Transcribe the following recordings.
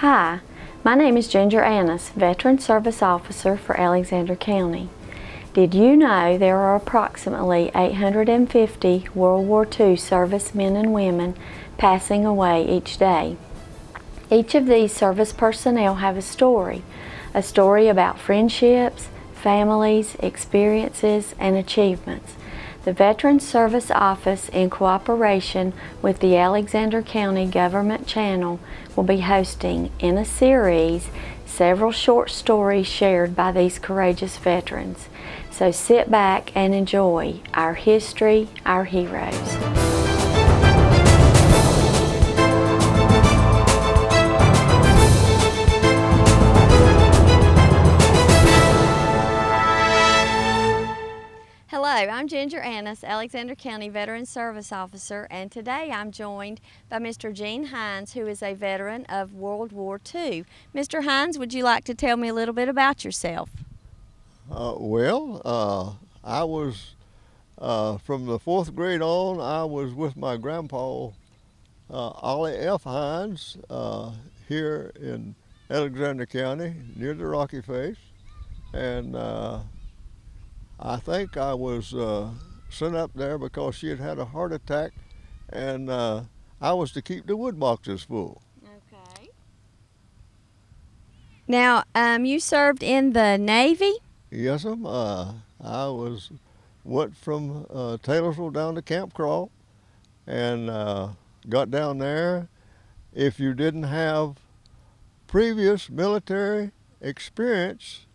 Hi, my name is Ginger Annis, Veteran Service Officer for Alexander County. Did you know there are approximately 850 World War II servicemen and women passing away each day? Each of these service personnel have a story about friendships, families, experiences, and achievements. The Veterans Service Office, in cooperation with the Alexander County Government Channel, will be hosting, in a series, several short stories shared by these courageous veterans. So sit back and enjoy our history, our heroes. Hello, I'm Ginger Annis, Alexander County Veteran Service Officer, and today I'm joined by Mr. Gene Hines, who is a veteran of World War II. Mr. Hines, would you like to tell me a little bit about yourself? I was, from the 4th grade on, I was with my grandpa, Ollie F. Hines, here in Alexander County, near the Rocky Face. And I think I was sent up there because she had a heart attack, and I was to keep the wood boxes full. Okay. Now, you served in the Navy? Yes, went from Taylorsville down to Camp Crawl, and got down there. If you didn't have previous military experience,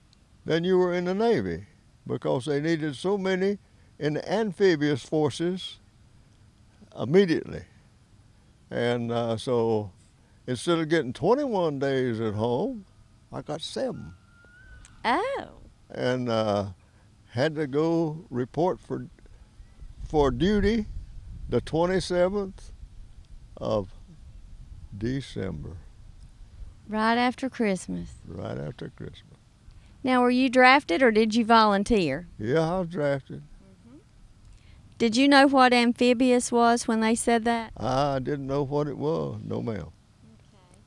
then you were in the Navy, because they needed so many in the amphibious forces immediately. And so instead of getting 21 days at home, I got 7. Oh. And had to go report for duty the 27th of December. Right after Christmas. Right after Christmas. Now, were you drafted or did you volunteer? Yeah, I was drafted. Mm-hmm. Did you know what amphibious was when they said that? I didn't know what it was. No, ma'am. Okay.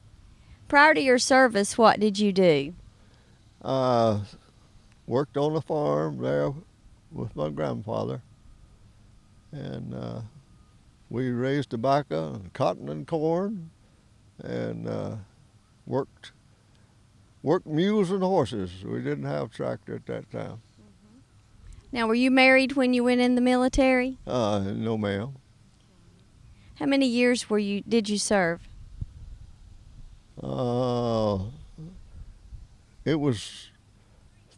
Prior to your service, what did you do? Worked on a farm there with my grandfather, and we raised tobacco and cotton and corn, and worked mules and horses. We didn't have tractor at that time. Mm-hmm. Now, were you married when you went in the military? No, ma'am. How many years did you serve? It was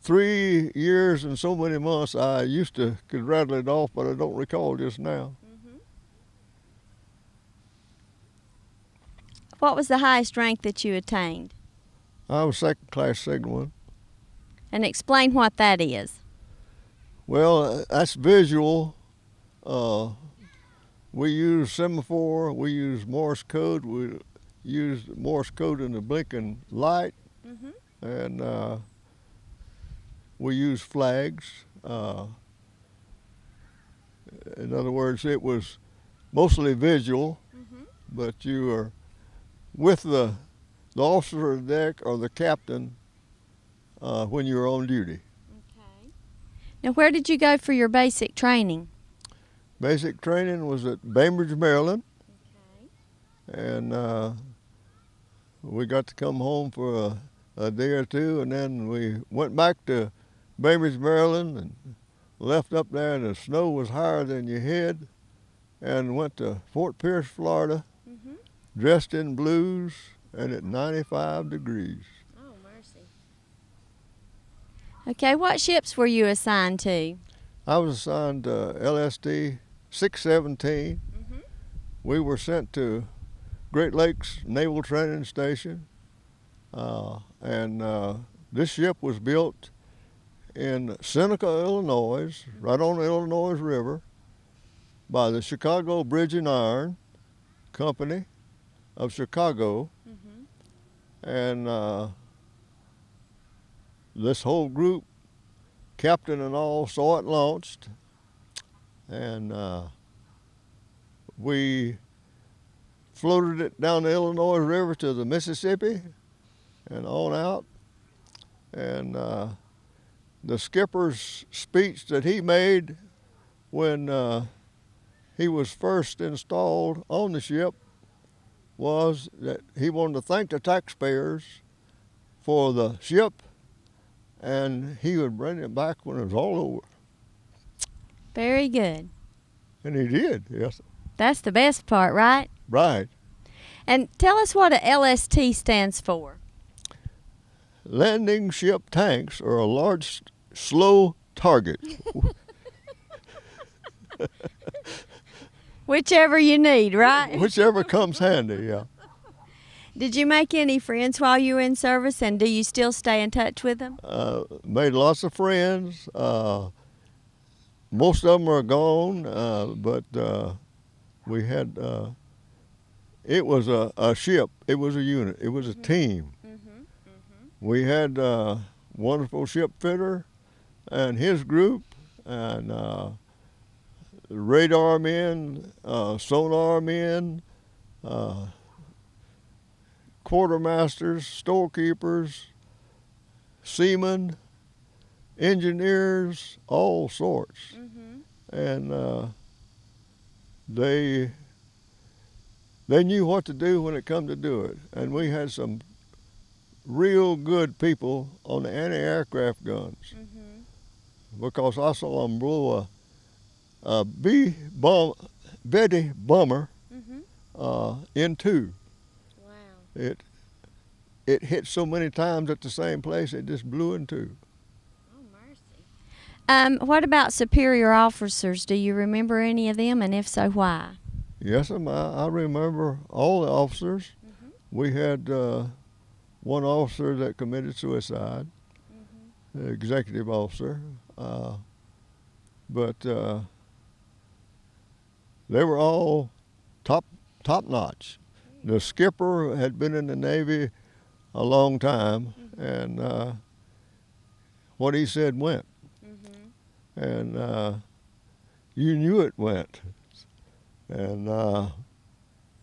3 years and so many months. I could rattle it off, but I don't recall just now. Mm-hmm. What was the highest rank that you attained? I was second class signalman. And explain what that is. Well, that's visual. We use semaphore, we use Morse code, we use Morse code in the blinking light, mm-hmm. and we use flags. In other words, it was mostly visual, mm-hmm. but you are with the officer of the deck or the captain when you're on duty. Okay. Now, where did you go for your basic training? Basic training was at Bainbridge, Maryland. Okay. And we got to come home for a day or two, and then we went back to Bainbridge, Maryland, and left up there, and the snow was higher than your head, and went to Fort Pierce, Florida, mm-hmm. dressed in blues, and at 95 degrees. Oh, mercy. Okay, what ships were you assigned to? I was assigned to LSD 617. Mm-hmm. We were sent to Great Lakes Naval Training Station, and this ship was built in Seneca, Illinois, mm-hmm. right on the Illinois River, by the Chicago Bridge and Iron Company of Chicago. And this whole group, captain and all, saw it launched, and we floated it down the Illinois River to the Mississippi, and on out. And the skipper's speech that he made when he was first installed on the ship was that he wanted to thank the taxpayers for the ship, and he would bring it back when it was all over. Very good. And he did, yes. That's the best part, right? Right. And tell us what a LST stands for. Landing ship tanks are a large, slow target. Whichever you need, right? Whichever comes handy, yeah. Did you make any friends while you were in service, and do you still stay in touch with them? Made lots of friends. Most of them are gone, but we had, it was a ship, it was a unit, it was a team. We had a wonderful ship fitter and his group, and radar men, sonar men, quartermasters, storekeepers, seamen, engineers, all sorts. And they knew what to do when it come to do it. And we had some real good people on the anti-aircraft guns, because I saw them blow a Betty bomber in two. Wow. It hit so many times at the same place, it just blew in two. Oh, mercy. What about superior officers? Do you remember any of them, and if so, why? Yes, I remember all the officers. We had one officer that committed suicide, the executive officer, but they were all top notch. The skipper had been in the Navy a long time, and what he said went, and you knew it went, and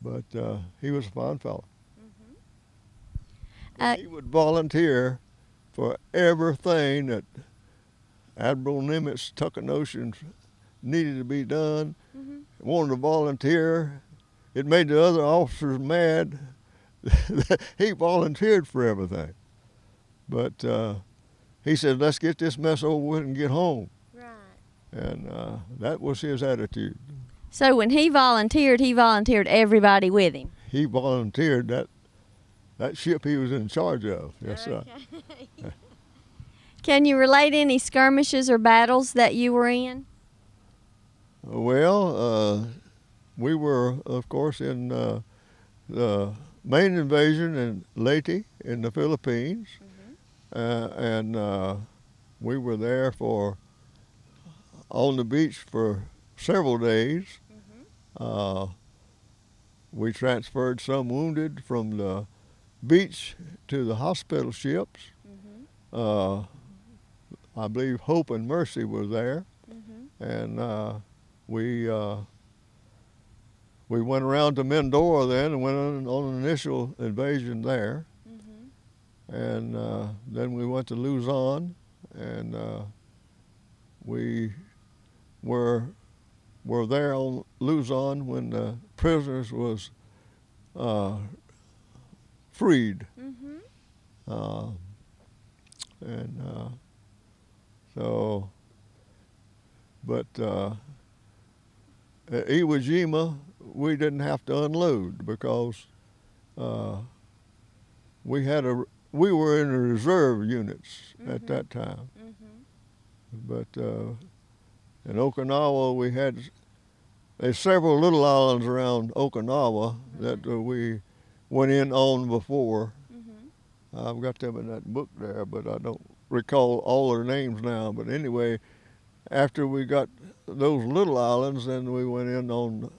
but he was a fine fellow. He would volunteer for everything that Admiral Nimitz took a notion needed to be done. Wanted to volunteer. It made the other officers mad. He volunteered for everything. But he said, let's get this mess over with and get home. Right. And that was his attitude. So when he volunteered everybody with him? He volunteered that ship he was in charge of. Yes, sir. Can you relate any skirmishes or battles that you were in? Well, we were, of course, in the main invasion in Leyte in the Philippines, and we were there on the beach for several days. We transferred some wounded from the beach to the hospital ships. I believe Hope and Mercy were there, and we went around to Mindoro then and went on an initial invasion there, and then we went to Luzon, and we were there on Luzon when the prisoners was freed. So, but at Iwo Jima, we didn't have to unload because we were in the reserve units at that time. But in Okinawa, there's several little islands around Okinawa that we went in on before. I've got them in that book there, but I don't recall all their names now. But anyway, after we got those little islands, then we went in on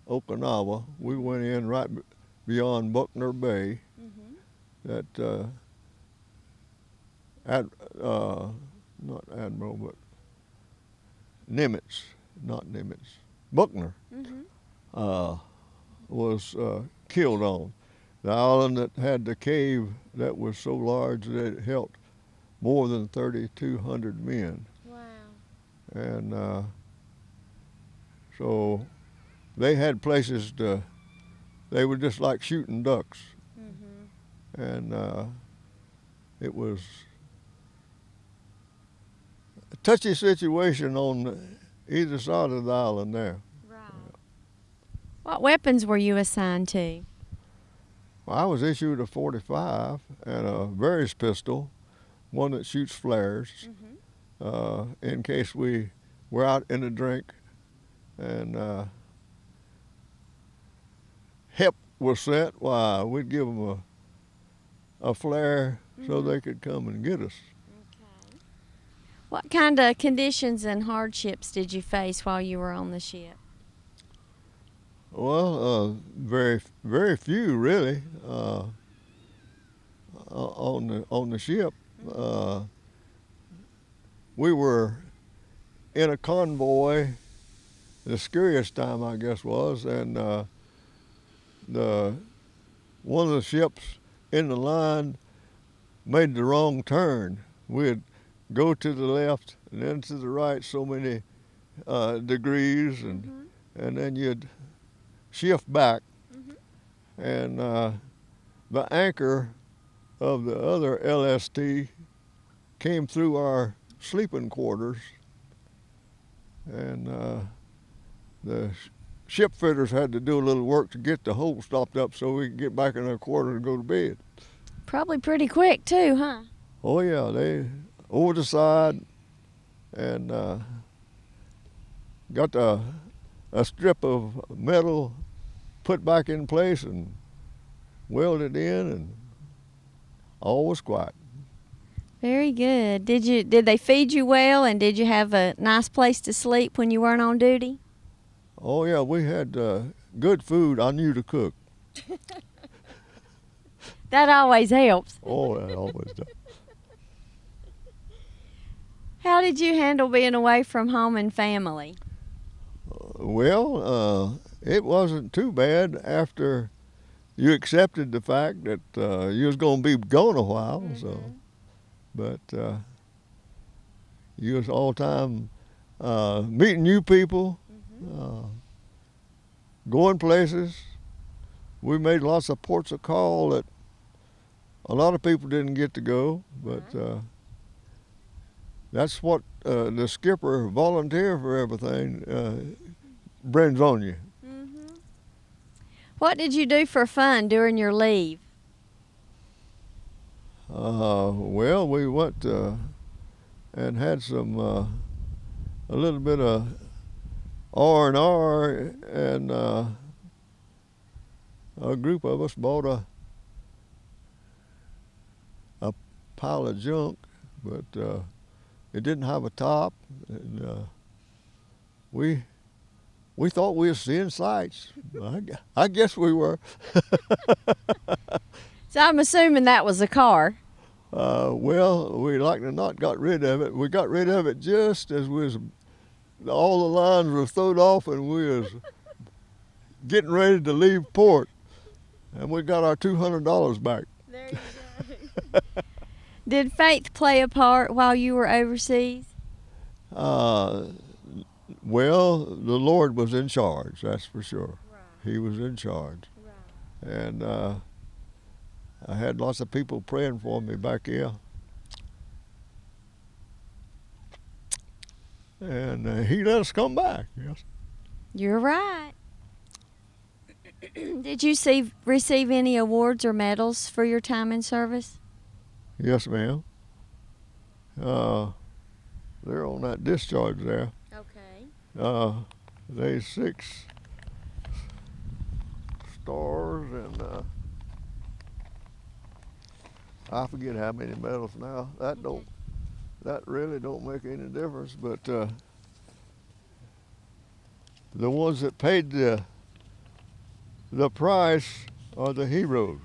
Okinawa. We went in right beyond Buckner Bay. That not Admiral, but Nimitz, not Nimitz, Buckner was killed on. the island that had the cave that was so large that it held more than 3,200 men. Wow. And so they had places they were just like shooting ducks. Mm-hmm. And it was a touchy situation on either side of the island there. Right. What weapons were you assigned to? Well, I was issued a .45 and a Various pistol, one that shoots flares, in case we were out in a drink and help was sent. Why, we'd give them a flare so they could come and get us. Okay. What kind of conditions and hardships did you face while you were on the ship? Well, very few really on the ship. We were in a convoy. The scariest time, I guess, was, and one of the ships in the line made the wrong turn. We'd go to the left and then to the right so many degrees, and then you'd shift back, and the anchor of the other LST came through our sleeping quarters, and the ship fitters had to do a little work to get the hole stopped up so we could get back in our quarters and go to bed. Probably pretty quick too, huh? Oh yeah, they over the side and got a strip of metal put back in place and welded in, and all was quiet. Very good. Did they feed you well, and did you have a nice place to sleep when you weren't on duty? Oh yeah, we had good food. I knew to cook. That always helps. Oh, that always does. How did you handle being away from home and family? Well, it wasn't too bad after you accepted the fact that you was going to be gone a while. So, but you was all time meeting new people, going places. We made lots of ports of call that a lot of people didn't get to go, but that's what the skipper volunteer for everything brings on you. What did you do for fun during your leave? Well, we went and had some a little bit of R&R, and a group of us bought a pile of junk, but it didn't have a top, and we thought we were seeing sights. I guess we were. So I'm assuming that was a car. Well, we like to not got rid of it. We got rid of it just as all the lines were thrown off and we was getting ready to leave port, and we got our $200 back. There you go. Did faith play a part while you were overseas? Well, the Lord was in charge, that's for sure. Right. He was in charge. Right. And I had lots of people praying for me back here. And he let us come back, yes. You're right. Did you receive any awards or medals for your time in service? Yes, ma'am. They're on that discharge there. Okay. There's 6 stars, and I forget how many medals now. That really don't make any difference, but the ones that paid the price are the heroes.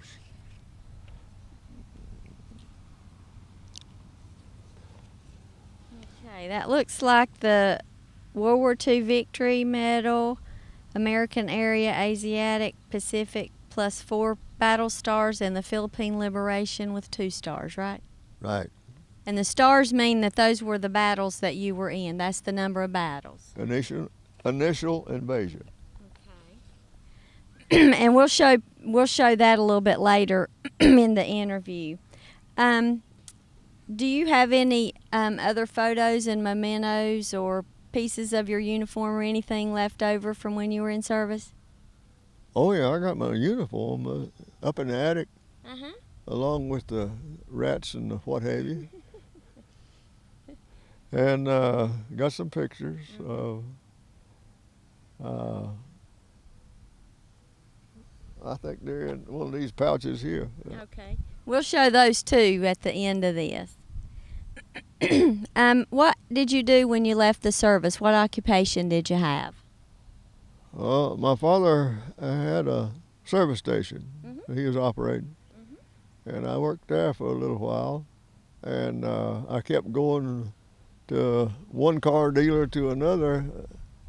Okay, that looks like the World War II Victory Medal, American Area Asiatic Pacific +4 battle stars and the Philippine Liberation with 2 stars, right? Right. And the stars mean that those were the battles that you were in. That's the number of battles. Initial invasion. Okay. And we'll show that a little bit later in the interview. Do you have any other photos and mementos or pieces of your uniform or anything left over from when you were in service? Oh yeah, I got my uniform up in the attic, Uh-huh. along with the rats and the what have you. And got some pictures of, I think they're in one of these pouches here. Okay. We'll show those too at the end of this. What did you do when you left the service? What occupation did you have? My father had a service station he was operating, and I worked there for a little while, and I kept going to one car dealer to another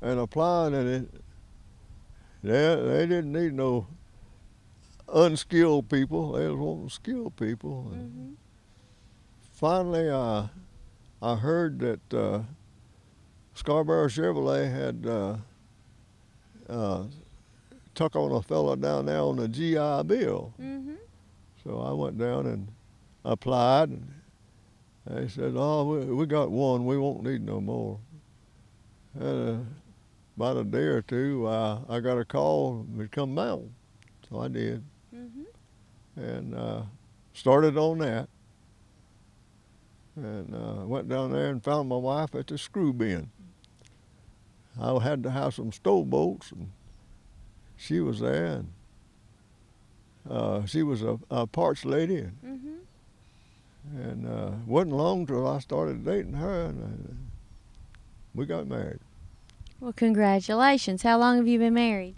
and applying, and they didn't need no unskilled people. They was wanting skilled people. And finally, I heard that Scarborough Chevrolet had took on a fella down there on the GI Bill. So I went down and applied, and they said, "Oh, we got one. We won't need no more." And about a day or two, I got a call to come mount, so I did, and started on that. And went down there and found my wife at the screw bin. I had to have some stove bolts, and she was there, and she was a parts lady, and wasn't long till I started dating her, and we got married. Well, congratulations. How long have you been married?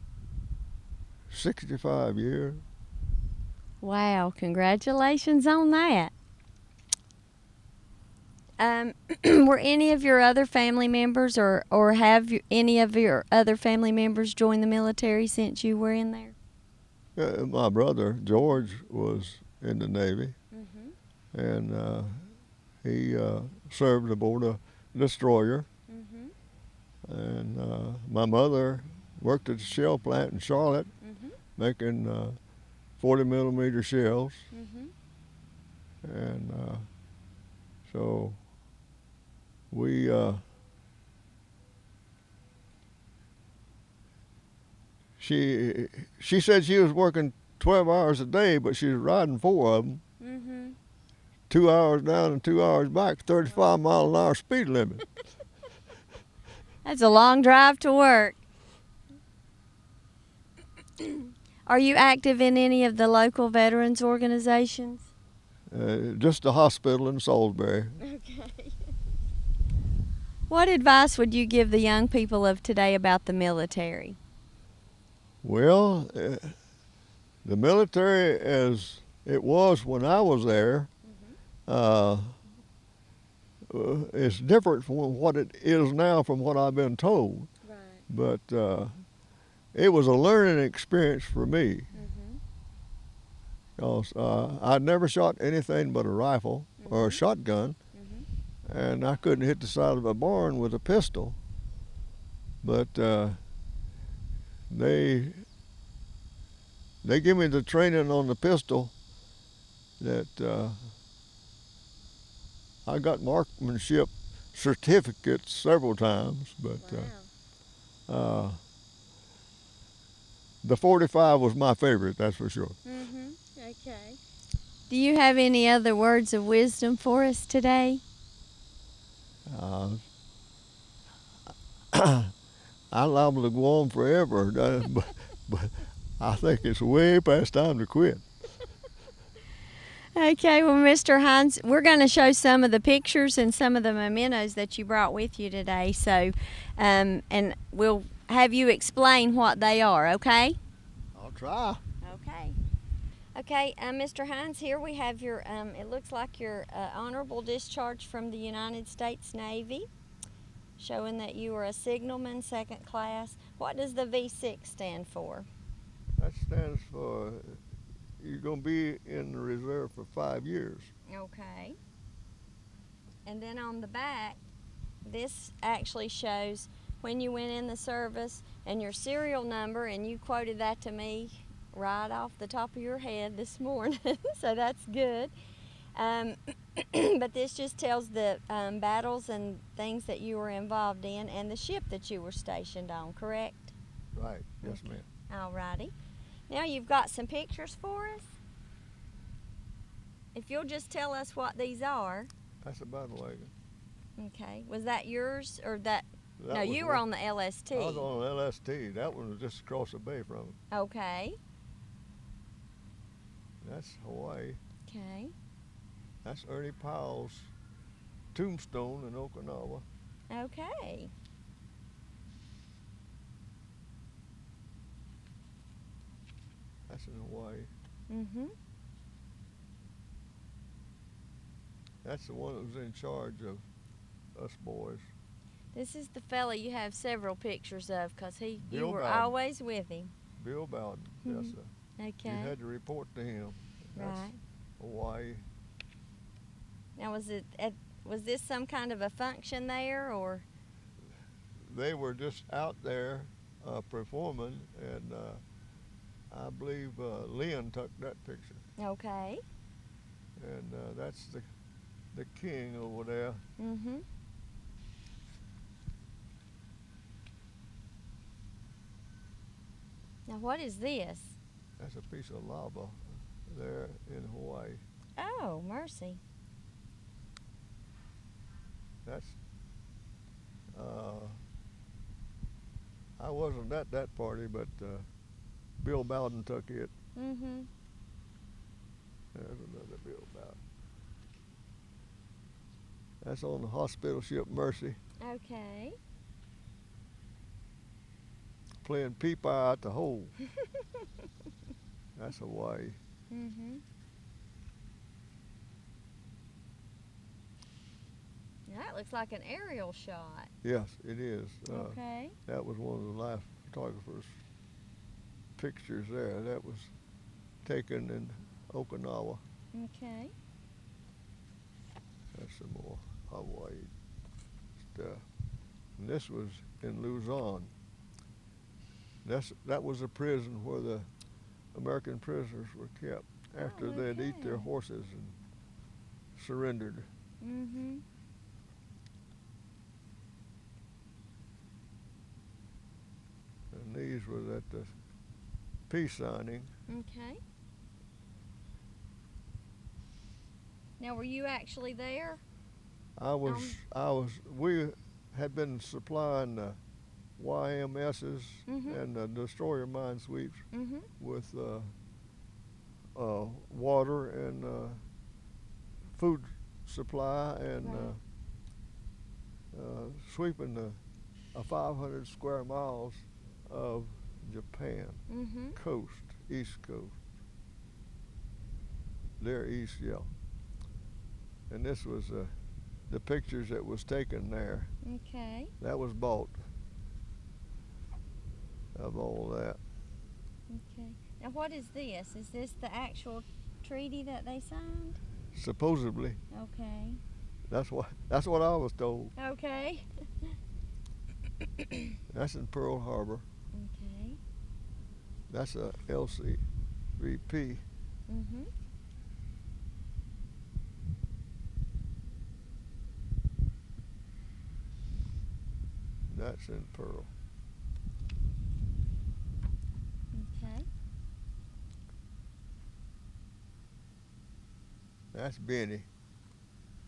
65 years. Wow, congratulations on that. Were any of your other family members or have any of your other family members joined the military since you were in there? My brother, George, was in the Navy, and he served aboard a destroyer. And my mother worked at the shell plant in Charlotte, making 40 millimeter shells. And so we she said she was working 12 hours a day, but she was riding 4 of them. 2 hours down and 2 hours back, 35-mile-an-hour speed limit. That's a long drive to work. Are you active in any of the local veterans organizations? Just the hospital in Salisbury. Okay. What advice would you give the young people of today about the military? Well, the military as it was when I was there is different from what it is now from what I've been told. Right. But it was a learning experience for me. Because I'd never shot anything but a rifle or a shotgun, and I couldn't hit the side of a barn with a pistol. But they give me the training on the pistol that I got marksmanship certificates several times, but the 45 was my favorite, that's for sure. Okay. Do you have any other words of wisdom for us today? I'm liable to go on forever, but I think it's way past time to quit. Okay, well, Mr. Hines, we're going to show some of the pictures and some of the mementos that you brought with you today. So, and we'll have you explain what they are, okay? I'll try. Okay. Okay, Mr. Hines, here we have your, it looks like your honorable discharge from the United States Navy, showing that you are a signalman, 2nd class. What does the V6 stand for? That stands for you're going to be in the reserve for 5 years. Okay. And then on the back, this actually shows when you went in the service and your serial number, and you quoted that to me right off the top of your head this morning, so that's good. But this just tells the battles and things that you were involved in and the ship that you were stationed on, correct? Right, yes, Okay. ma'am. Alrighty. Now you've got some pictures for us. If you'll just tell us what these are. That's a battle wagon. Okay. Was that yours or that? That No, was you were one- on the LST. I was on an LST. That one was just across the bay from it. Okay. That's Hawaii. Okay. That's Ernie Powell's tombstone in Okinawa. Okay. That's in Hawaii. Mm-hmm. That's the one that was in charge of us boys. This is the fella you have several pictures of because you Bill were Bowden. always with him. Bill Bowden, yes, sir. Okay. You had to report to him. That's Right. Hawaii. Now was this some kind of a function there or? They were just out there performing, and I believe Lynn took that picture. Okay. And that's the king over there. Mm-hmm. Now what is this? That's a piece of lava there in Hawaii. Oh, mercy. That's I wasn't at that party, but Bill Bowden took it. Mm-hmm. There's another Bill Bowden. That's on the hospital ship Mercy, Okay. playing peep eye at the hole. That's Hawaii. Mm-hmm. That looks like an aerial shot. Yes, it is. Okay. That was one of the life photographers' pictures there. That was taken in Okinawa. Okay. That's some more Hawaii stuff. And this was in Luzon. That was a prison where the American prisoners were kept after they'd eat their okay. horses and surrendered. Mm-hmm. And these were at the peace signing. Okay. Now, were you actually there? We had been supplying the YMSs Mhm. and the destroyer minesweeps Mm-hmm. with water and food supply and Right. sweeping 500 square miles of Japan Mm-hmm. coast, east coast. Their east, yeah. And this was the pictures that was taken there. Okay. That was bought of all that. Okay. Now, what is this? Is this the actual treaty that they signed? Supposedly, Okay. that's what I was told. Okay. That's in Pearl Harbor. Okay. That's a LCVP. Mm-hmm. That's in Pearl. Okay. That's Benny.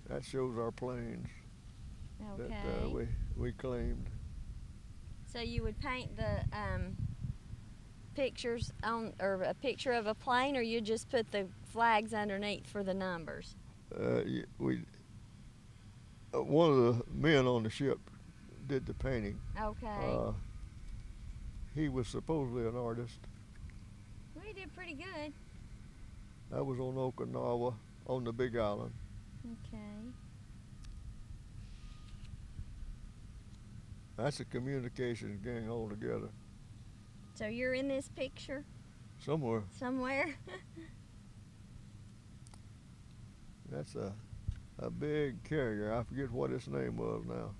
That shows our planes Okay. that we claimed. So you would paint the pictures on, or a picture of a plane, or you just put the flags underneath for the numbers? One of the men on the ship did the painting. Okay. He was supposedly an artist. Well, you did pretty good. That was on Okinawa, on the Big Island. Okay. That's a communications gang altogether. So you're in this picture Somewhere. somewhere? That's a big carrier. I forget what its name was now.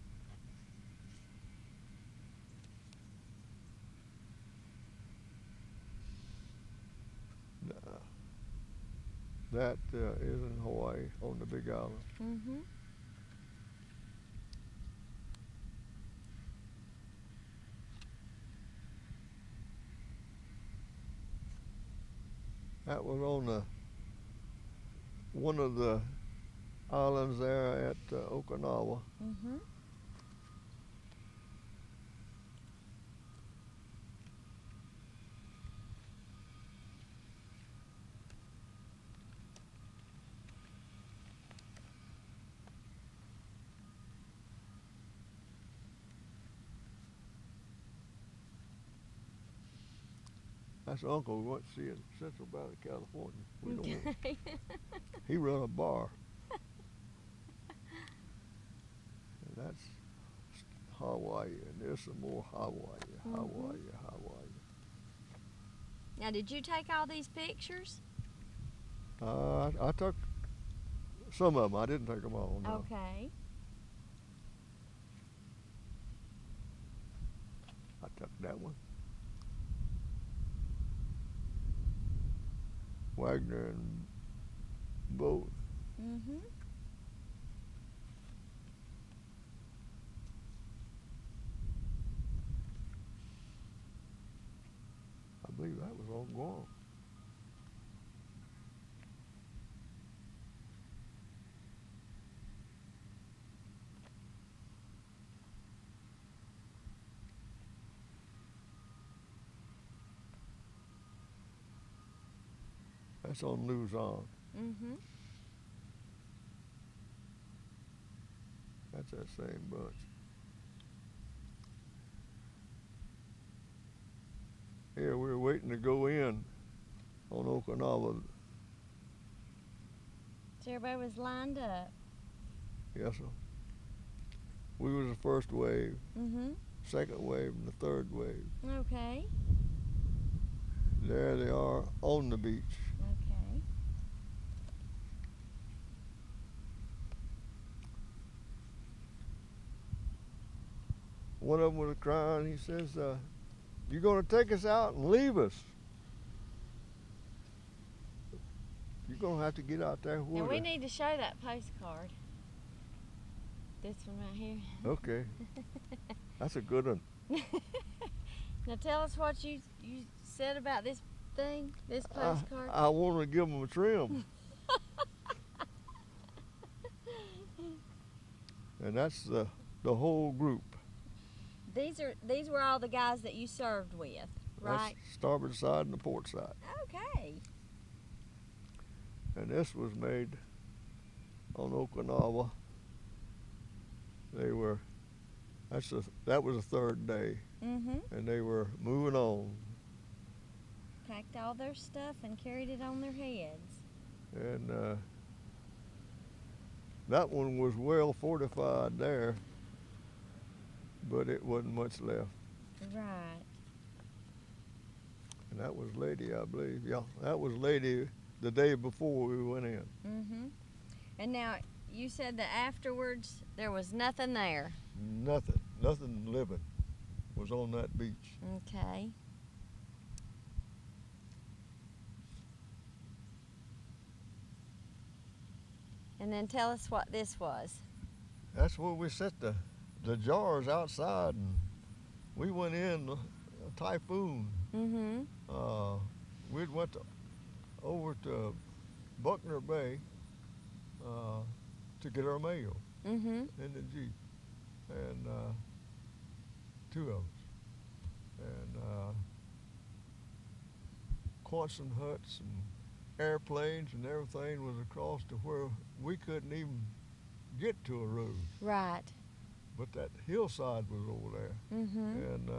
That is in Hawaii on the Big Island. Mm-hmm. That was on one of the islands there at Okinawa. Mm-hmm. That's Uncle we went to see in Central Valley, California. We don't. He run a bar. And that's Hawaii, and there's some more Hawaii. Now, did you take all these pictures? I took some of them. I didn't take them all. No. Okay. I took that one. Wagner and Boat. Mm-hmm. I believe that was on Guam. That's on Luzon. Mm-hmm. That's that same bunch. Here we were waiting to go in on Okinawa. So everybody was lined up. Yes, sir. We was the first wave, Mm-hmm. second wave, and the third wave. Okay. There they are on the beach. Okay. One of them was crying. He says, "You're going to take us out and leave us. You're going to have to get out there with Now us." we need to show that postcard. This one right here. Okay. That's a good one. Now tell us what you said about this thing, this postcard. I want to give them a trim. And that's the whole group. These were all the guys that you served with, right? That's starboard side and the port side. Okay. And this was made on Okinawa. That was the third day, Mm-hmm. and they were moving on. Packed all their stuff and carried it on their heads. And that one was well fortified there, but it wasn't much left. Right. And that was Lady, I believe. Yeah, that was Lady the day before we went in. Mm-hmm. And now you said that afterwards there was nothing there. Nothing living was on that beach. Okay. And then tell us what this was. That's where we set the jars outside, and we went in a typhoon. Mm-hmm. We'd went over to Buckner Bay to get our mail Mm-hmm. in the Jeep, and two of us. And Quonset huts and airplanes and everything was across to where we couldn't even get to a road. Right. But that hillside was over there, Mm-hmm. and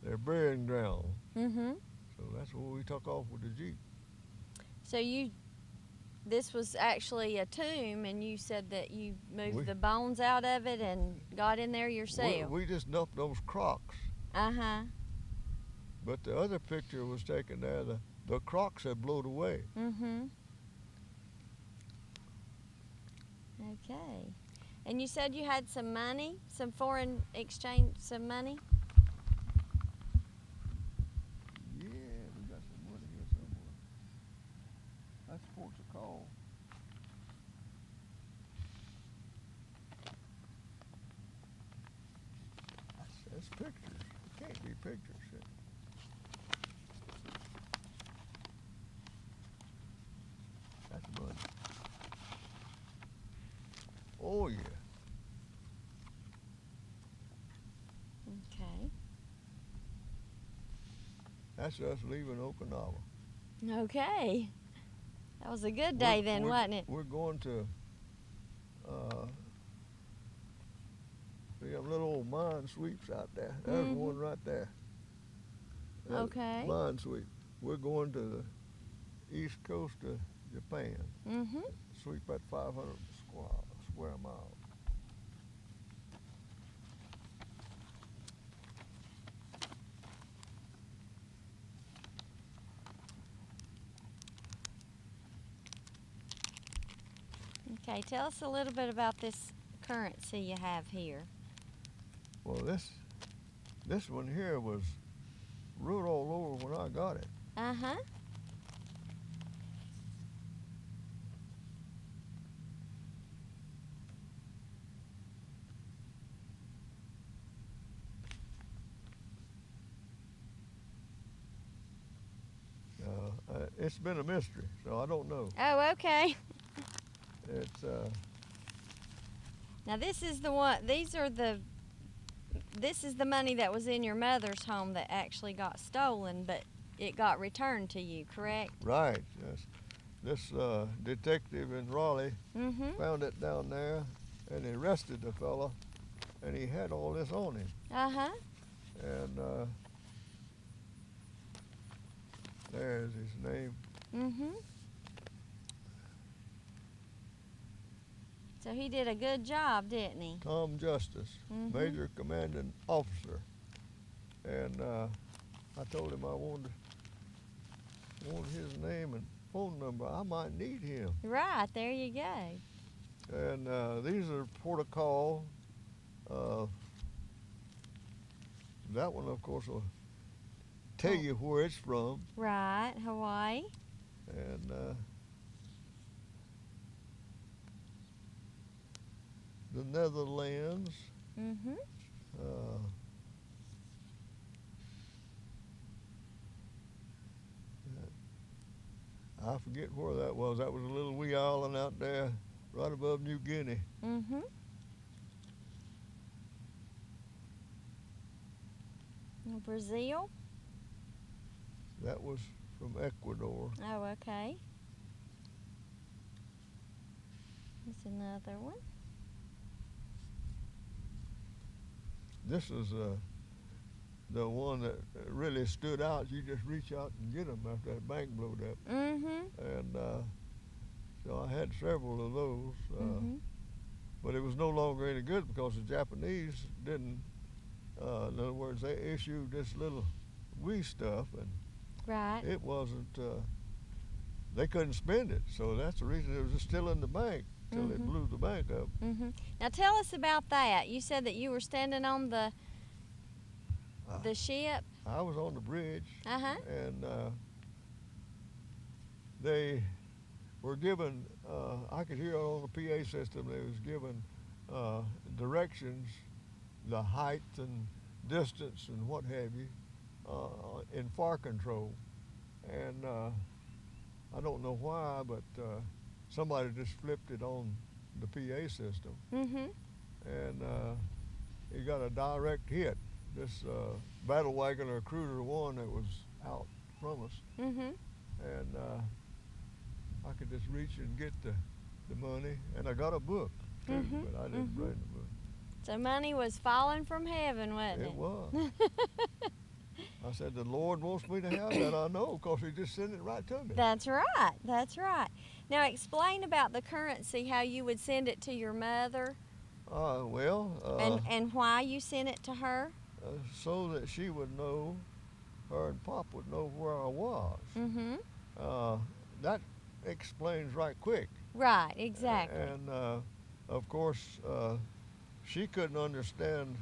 their burying ground. Mm-hmm. So that's where we took off with the Jeep. So this was actually a tomb, and you said that you moved the bones out of it and got in there yourself. We just dumped those crocks. Uh-huh. But the other picture was taken there. The crocks had blown away. Mm-hmm. Okay. And you said you had some money, some foreign exchange, some money? Yeah, we got some money here somewhere. That's ports of call. That's pictures. It can't be pictures. That's money. Oh yeah. Okay. That's us leaving Okinawa. Okay. That was a good day then, wasn't it? We're going to see them little old mine sweeps out there. There's one right there. That Okay. mine sweep. We're going to the east coast of Japan. Sweep that 500 square miles. Okay, tell us a little bit about this currency you have here. Well, this one here was wrote all over when I got it. Uh-huh. It's been a mystery, so I don't know. Oh, okay. It's Now this is the one, this is the money that was in your mother's home that actually got stolen, but it got returned to you, correct? right. Yes. This detective in Raleigh found it down there, and he arrested the fella, and he had all this on him. Uh-huh. And there's his name. So he did a good job, didn't he? Tom Justice, Major Commanding Officer. And I told him I wanted his name and phone number. I might need him. Right, there you go. And these are protocol. That one, of course, will tell you where it's from. Right, Hawaii. And the Netherlands. I forget where that was. That was a little wee island out there right above New Guinea. Brazil? That was from Ecuador. Oh, okay. There's another one. This is the one that really stood out. You just reach out and get them after that bank blowed up. And so I had several of those. But it was no longer any good because the Japanese didn't, in other words, they issued this little wee stuff, and Right. it wasn't, they couldn't spend it. So that's the reason it was just still in the bank till it blew the bank up. Now tell us about that. You said that you were standing on the ship. I was on the bridge, and they were given, I could hear on the PA system, they was given directions, the height and distance and what have you, in far control. And I don't know why, but somebody just flipped it on the PA system. And it got a direct hit. This battle wagon or cruiser one that was out from us. And I could just reach and get the money, and I got a book too, but I didn't bring the book. So money was falling from heaven, wasn't it? It was. I said, the Lord wants me to have that, I know, because he just sent it right to me. That's right, that's right. Now explain about the currency, how you would send it to your mother. And why you sent it to her. So that she would know, her and Pop would know where I was. That explains right quick. Right, exactly. And of course, she couldn't understand.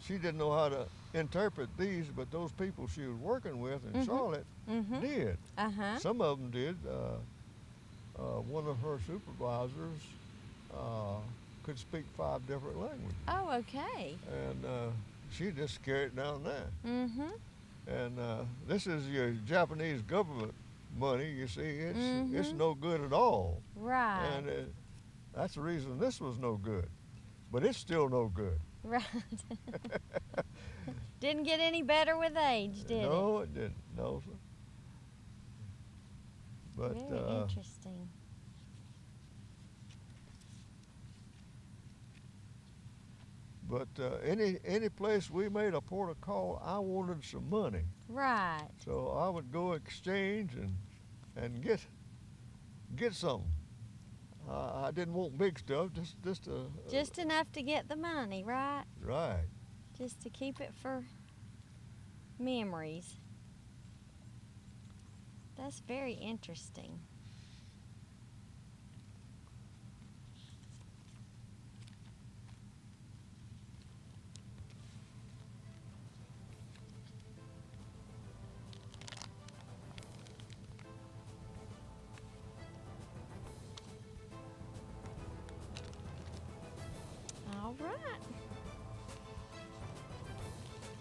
She didn't know how to interpret these, but those people she was working with in Charlotte did. Some of them did. One of her supervisors could speak 5 different languages. Oh, okay. And she just carried down there. And this is your Japanese government money. You see, it's no good at all. Right. And that's the reason this was no good. But it's still no good. Right. Didn't get any better with age, did it? No, it didn't. No, sir. But very interesting. But any place we made a port of call, I wanted some money. Right. So I would go exchange and get something. I didn't want big stuff, just enough to get the money, right? Right. Just to keep it for memories. That's very interesting. All right.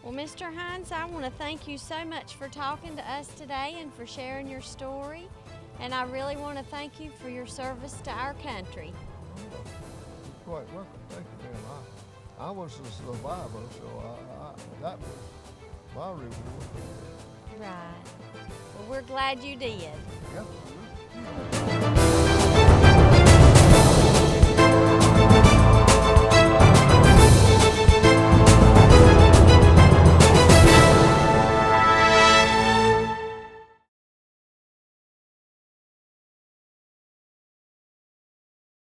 Well, Mr. Hines, I want to thank you so much for talking to us today and for sharing your story. And I really want to thank you for your service to our country. You're quite welcome. Thank you, ma'am. I was a survivor, so that was my reward. Right. Well, we're glad you did. Yep.